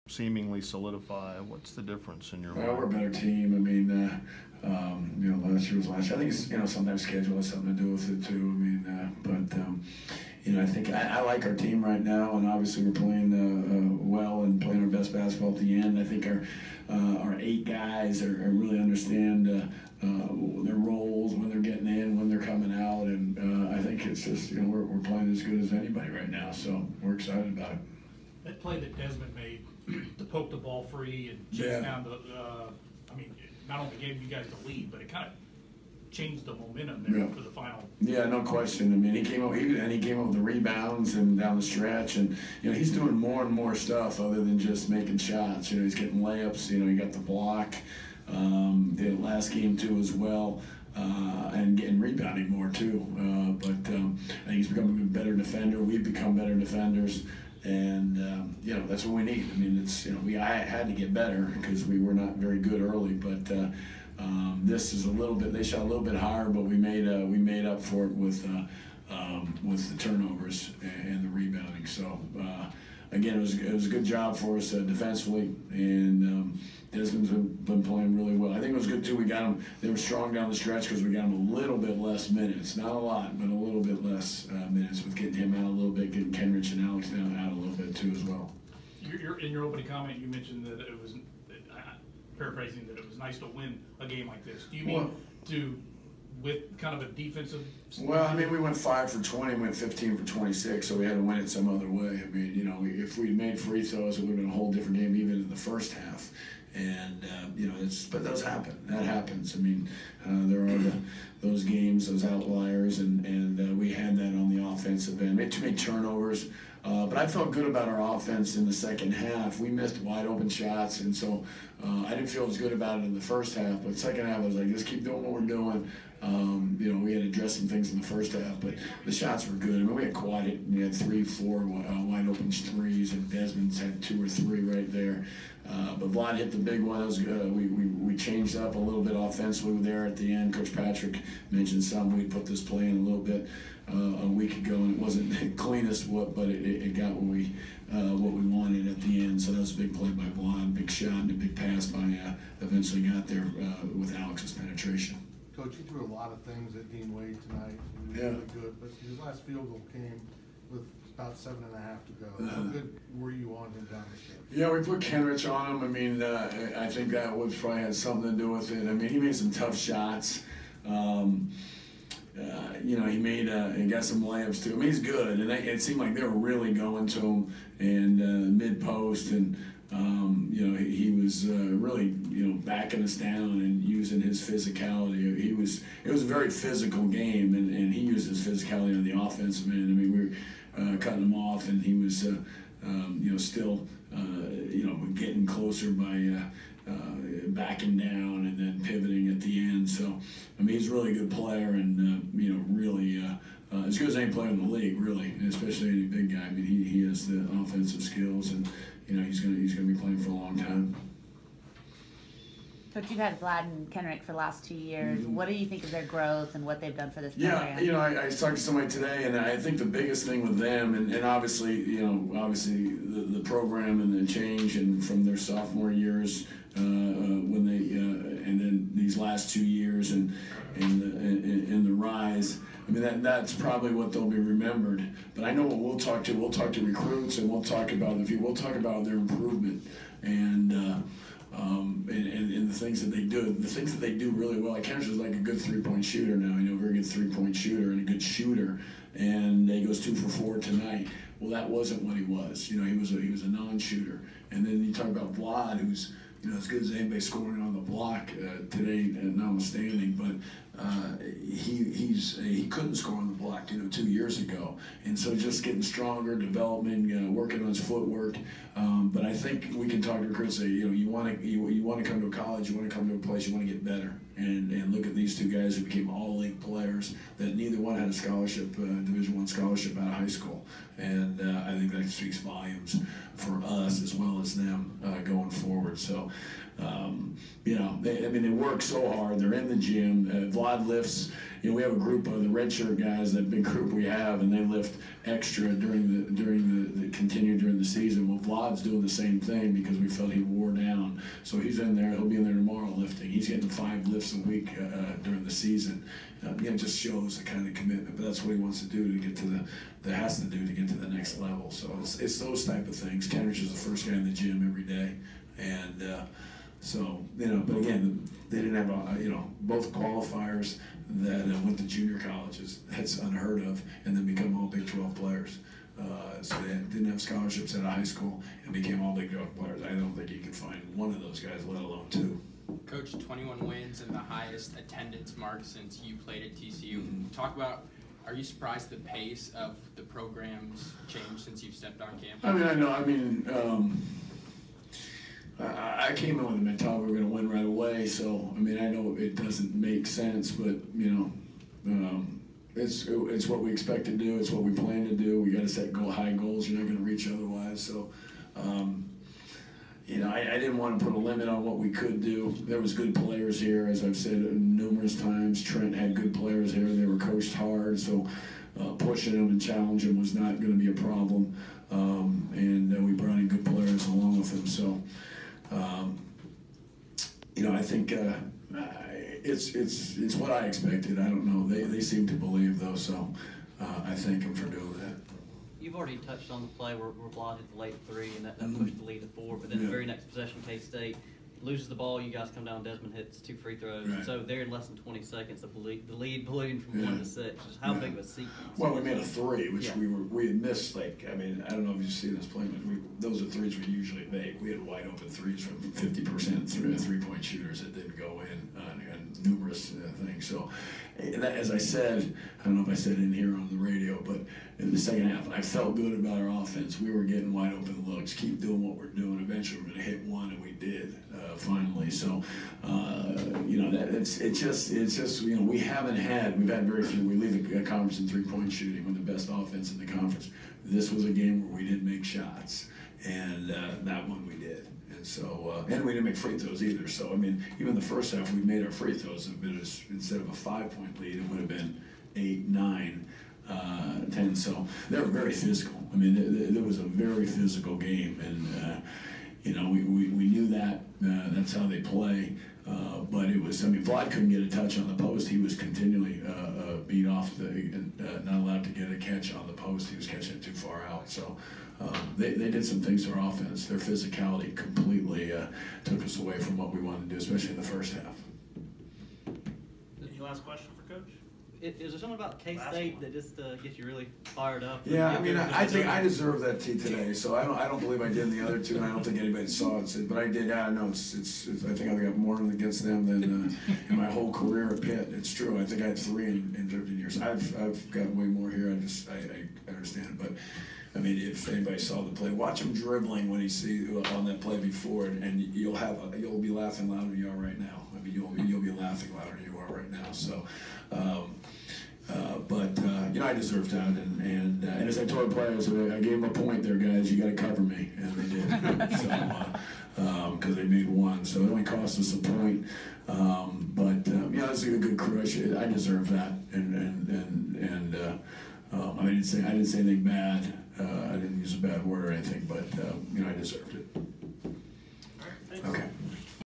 seemingly solidify? What's the difference in your Well, mind? we're a better team. I mean, last year was last year. I think it's, sometimes schedule has something to do with it too. I mean, I think I like our team right now, and obviously we're playing well and playing our best basketball at the end. I think our 8 guys are really understand their roles, when they're getting in, when they're coming out, and I think it's just we're playing as good as anybody right now. So we're excited about it. That play that Desmond made to poke the ball free and chase down the, not only gave you guys the lead, but it kind of changed the momentum there for the final. Yeah, no question. I mean, he came up with the rebounds and down the stretch, and he's doing more and more stuff other than just making shots. He's getting layups. He got the block. Did it last game too as well. And getting rebounding more too. But I think he's becoming a better defender. We've become better defenders. And that's what we need. I mean, I had to get better because we were not very good early. But this is a little bit. They shot a little bit higher, but we made up for it with the turnovers and the rebounding. So again, it was a good job for us defensively, and Desmond's been playing really well. I think it was good too. We got them. They were strong down the stretch because we got them a little bit less minutes. Not a lot, but a little bit less minutes with getting him out a little bit, getting Kenrich and Alex down out a little bit too as well. In your opening comment, you mentioned that it was, paraphrasing, that it was nice to win a game like this. Do you mean with kind of a defensive? Well, I mean, we went 5 for 20, went 15 for 26, so we had to win it some other way. I mean, if we'd made free throws, it would have been a whole different game, even in the first half. And but those happen. That happens. I mean, there are those games, those outliers, and we had that on the offensive end. Made too many turnovers, but I felt good about our offense in the second half. We missed wide open shots, and so I didn't feel as good about it in the first half. But second half, I was like, just keep doing what we're doing. We had to address some things in the first half, but the shots were good. I mean, we had quiet. We had 3, 4 wide open threes, and Desmond's had 2 or 3 right there. But Vlad hit the big one. That was good. We changed up a little bit offensively there at the end. Coach Patrick mentioned some. We put this play in a little bit a week ago, and it wasn't the cleanest, but it got what we wanted at the end. So that was a big play by Vlad, big shot, and a big pass by eventually got there with Alex's penetration. Coach, you threw a lot of things at Dean Wade tonight. He was really good, but his last field goal came with about 7.5 to go. How good were you on him down the stretch? Yeah, we put Kenrich on him. I mean, I think that would probably had something to do with it. I mean, he made some tough shots. He got some layups too. I mean, he's good, and it seemed like they were really going to him and mid post, and he was really backing us down and using his physicality. It was a very physical game, and he used his physicality on the offensive end. I mean, we were cutting him off, and he was still getting closer by backing down and then pivoting at the end. So, I mean, he's a really good player, and really as good as any player in the league, really, and especially any big guy. I mean, he has the offensive skills, and he's gonna be playing for a long time. Coach, you've had Vlad and Kenrick for the last 2 years. What do you think of their growth and what they've done for this program? Yeah, I was talking to somebody today, and I think the biggest thing with them, and obviously, the program and the change, and from their sophomore years when they, and then these last 2 years, and the rise. I mean, that's probably what they'll be remembered. But I know what we'll talk to recruits, and we'll talk about their improvement, and the things that they do. The things that they do really well. Like Kenrich is like a good 3-point shooter now. A very good 3-point shooter and a good shooter. And he goes 2 for 4 tonight. Well, that wasn't what he was. He was a non-shooter. And then you talk about Vlad, who's as good as anybody scoring on the block today, notwithstanding, but he couldn't score on the block 2 years ago, and so just getting stronger, development, working on his footwork. But I think we can talk to recruits and say, you want to come to a college, you want to come to a place, you want to get better, and look at these 2 guys who became all-league players that neither one had a scholarship, Division I scholarship out of high school, and I think that speaks volumes for us as well as them going forward. So You know, they work so hard. They're in the gym. Vlad lifts. You know, we have a group of the redshirt guys, that big group we have, and they lift extra during the season. Well, Vlad's doing the same thing because we felt he wore down. So he's in there. He'll be in there tomorrow lifting. He's getting 5 lifts a week during the season. It just shows the kind of commitment. But that's what he wants to do to get to to get to the next level. So it's those type of things. Kenrich is the first guy in the gym every day, and. So, you know, but again, they didn't have, both qualifiers that went to junior colleges. That's unheard of, and then become all Big 12 players. So they didn't have scholarships out of high school and became all Big 12 players. I don't think you can find one of those guys, let alone 2. Coach, 21 wins and the highest attendance mark since you played at TCU. Talk about, are you surprised the pace of the program's changed since you've stepped on campus? I came in with the mentality we were going to win right away, so I know it doesn't make sense, but it's what we expect to do. It's what we plan to do. We got to set high goals. You're not going to reach otherwise. So, I didn't want to put a limit on what we could do. There was good players here, as I've said numerous times. Trent had good players here. They were coached hard, so pushing them and challenging them was not going to be a problem. And we brought in good players along with them. So. I think it's what I expected. I don't know. They seem to believe, though, so I thank them for doing that. You've already touched on the play where Vlad hit the late 3, and that pushed the lead to 4, but then the very next possession, K-State loses the ball, you guys come down, Desmond hits 2 free throws. Right. So there in less than 20 seconds, the lead ballooned from 1 to 6. Just how big of a sequence? Well, we made a 3, which we had missed. I don't know if you've seen us play, but those are 3s we usually make. We had wide open 3s from 50% 3-point shooters that didn't go in on numerous things. So, as I said, I don't know if I said it in here on the radio, but in the second half, I felt good about our offense. We were getting wide open looks. Keep doing what we're doing. Eventually, we're going to hit one, and we did finally. So, it's just we've had very few. We lead the conference in 3-point shooting. We're the best offense in the conference. This was a game where we didn't make shots, and that one we did. And so, and we didn't make free throws either. So, even the first half, we made our free throws. Instead of a 5-point lead, it would have been 8, 9, 10. So they were very physical. There was a very physical game, and we knew that. That's how they play. But it was. Vlad couldn't get a touch on the post. He was continually beat off, not allowed to get a catch on the post. He was catching it too far out. So. They did some things to our offense. Their physicality completely took us away from what we wanted to do, especially in the first half. Any last question for Coach? Is there something about K-State that just gets you really fired up? Yeah, I think I deserve that tee today. So I don't believe I did in the other 2, and I don't think anybody saw it. But I did. Yeah, I know. It's I think I got more against them than in my whole career at Pitt. It's true. I think I had 3 in 13 years. I've got way more here. I understand it, but. If anybody saw the play, watch him dribbling when he see on that play before, and you'll be laughing louder than you are right now. You'll be laughing louder than you are right now. So, I deserved that, and as I told players, I gave them a point there, guys. You got to cover me, and they did. So, because they made 1, so it only cost us a point. It's a good crew. I deserve that, and I didn't say anything bad. I didn't use a bad word or anything, but I deserved it. All right, thanks. Okay.